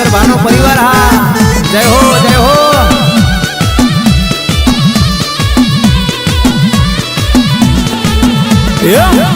શંકર ભાનો પરિવાર હા જય હો જય હો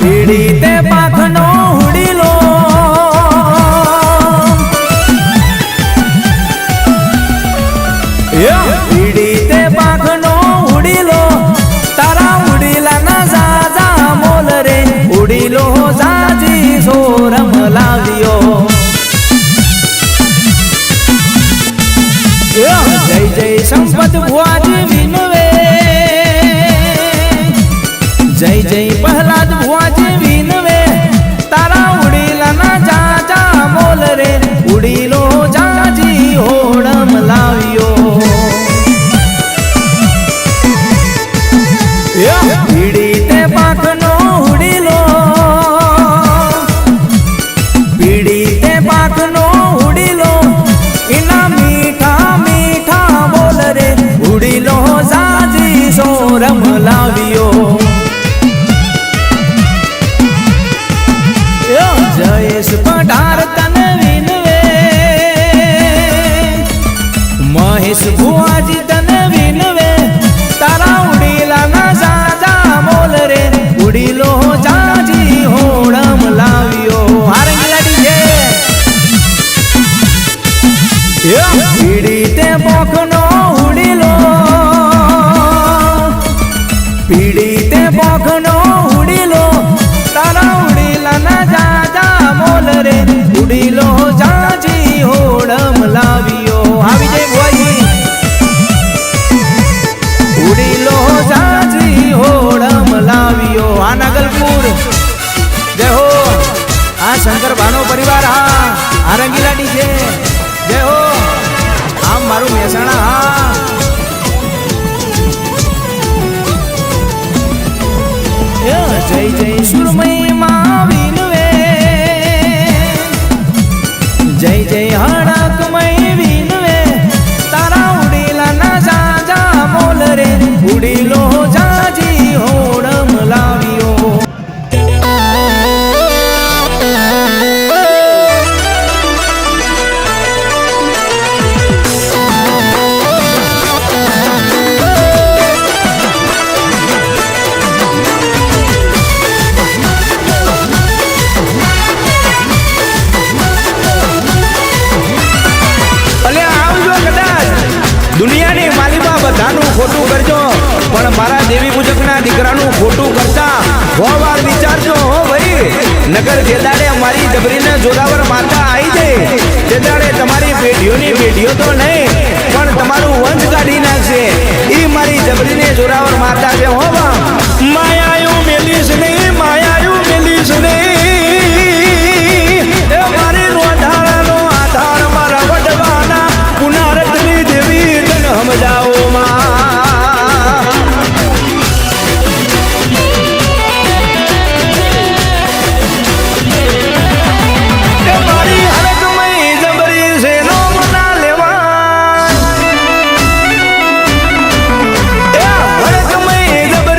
પીડી તે પાખનો હુડીલો પીડી તે પાખનો હુડીલો તારા ઉડીલા ના જાજા મોલ રે ઉડીલો જાજી સોરમ લાવ્યો જય જય સંપત ભુવાજી વિનવે જય જય પ્રહલાદ ભુવાજી વિનવે તારા ઉડીલા ના જાજા મોલ રે ઉડીલો જાજી હોડમ લાવ્યો પીડી તે પાખનો હુડીલો પીડી તે પાખનો હુડીલો ઇના મીઠા મીઠા બોલ રે ઉડીલો જાજી સોરમ લાવ્યો જયેશ પઢાર તને વિનવે મહેશ ભુવાજી તને વિનવે તારા ઉડીલા ના જાજા મોલ રે ઉડીલો જાજી હોડમ લાવ્યો હારંગલાડી છે પીડી તે પોખનો ઉડીલો પીડી તે પોખનો ઉડીલો તારા ઉડીલા ના જાજા મોલ રે ઉડીલો જાજી હોડમ લાવ્યો આવી જય ભુવાજી ઉડીલો જાજી હોડમ લાવ્યો આ નાગલપુર જય હો આ શંકર ભાનો પરિવાર હા આ રંગીલાડી છે જય હો આમ મારું મહેસાણા હા જય જય સુરમય માં વિનવે જય જય હડકમય વિનવે તારા ઉડીલા ના જાજા મોલ રે ઉડીલો જાજી હોડમ લાવ્યો દુનિયાની માલિબા બધાનું ખોટું કરજો પણ મારા દેવી પૂજકના દીકરાનું ખોટું કરતા વાર વિચારજો હો ભાઈ નગર જે દાડે અમારી જબરીને જોરાવર માતા આવી જાય તે દાડે તમારી પેઢીઓની પેઢીઓ તો નહીં પણ તમારું વંશ કાઢી નાખશે એ મારી જબરીને જોરાવર માતા છે હો બા માયાયું મેલીશ નહીં માયાયું મેલીશ નહીં એ મારી રોધાળાનો આધાર મારા વડવાના પુનારતની દેવી સમજાવો મારી હરકમય જબરી છે નો મના લેવા હરકમય જબરી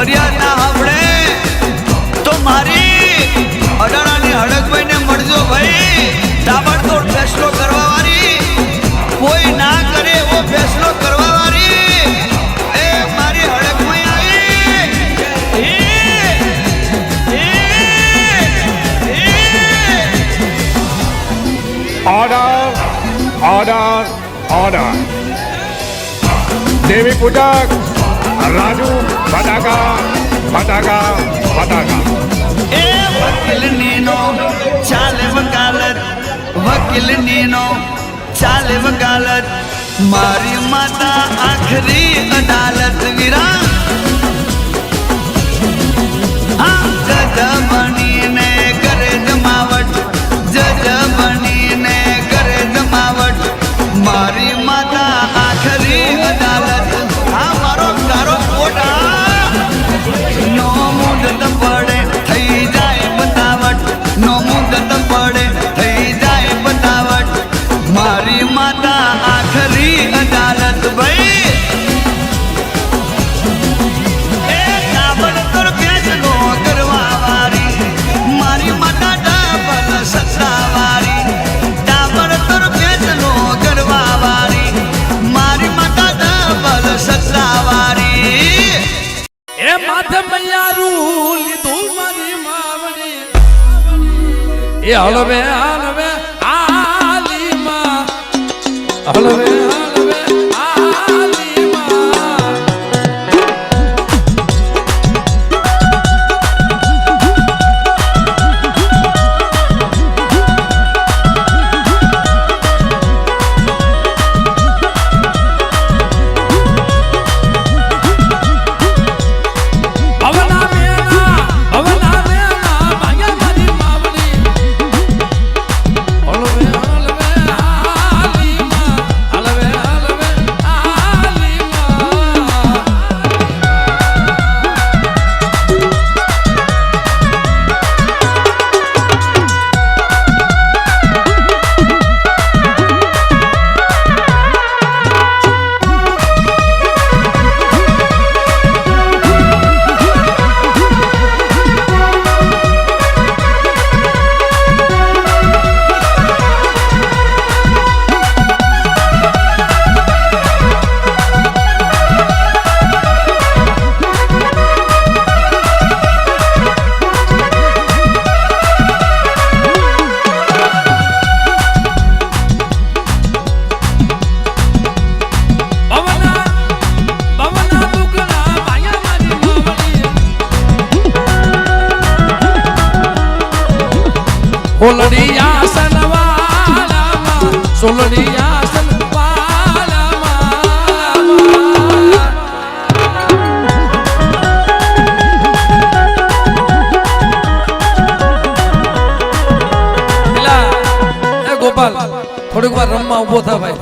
ફરિયાદ ના સાંભળે તો મારી અડાણાની હડકભાઈને મળજો ભાઈ. તાબડતોડ ફેસલો કરવા વાળી કોઈ ના કરે એવો ફેસલો કરવા વાળી એ મારી હડકભાઈ ઓર્ડર ઓર્ડર ઓર્ડર દેવી પૂજક રાજુ ફટાકા ફટાકા ફટાકા એ વકીલનીનો ચાલે વકાલત વકીલનીનો ચાલે વકાલત મારી માતા આખરી અદાલત વીરા જજ બનીને કરે જમાવટ જજ બનીને કરે જમાવટ મારી માતા આખરી અદાલત આ મારો તારો કોટા નો મુદત પડે થઈ જાય બતાવટ નો મુદત પડે થઈ જાય બતાવટ મારી માતા આખરી અદાલત ભાઈ એ તાબડતોડ ફેસલો કરવા વાળી મારી માતા ડબલ સત્તાવાળી તાબડતોડ ફેસલો કરવા વાળી મારી માતા ડબલ સત્તાવાળી એ માથે મૈયારું લીધું મારી માવડી એ હલવે હલવે આલીમાં હલવે હલવે આલીમાં સોલડિયા સનવાલામાં સોલડિયા સનવાલામાં એલા એ ગોપાલ થોડીક વાર રમવા ઊભો થા ભાઈ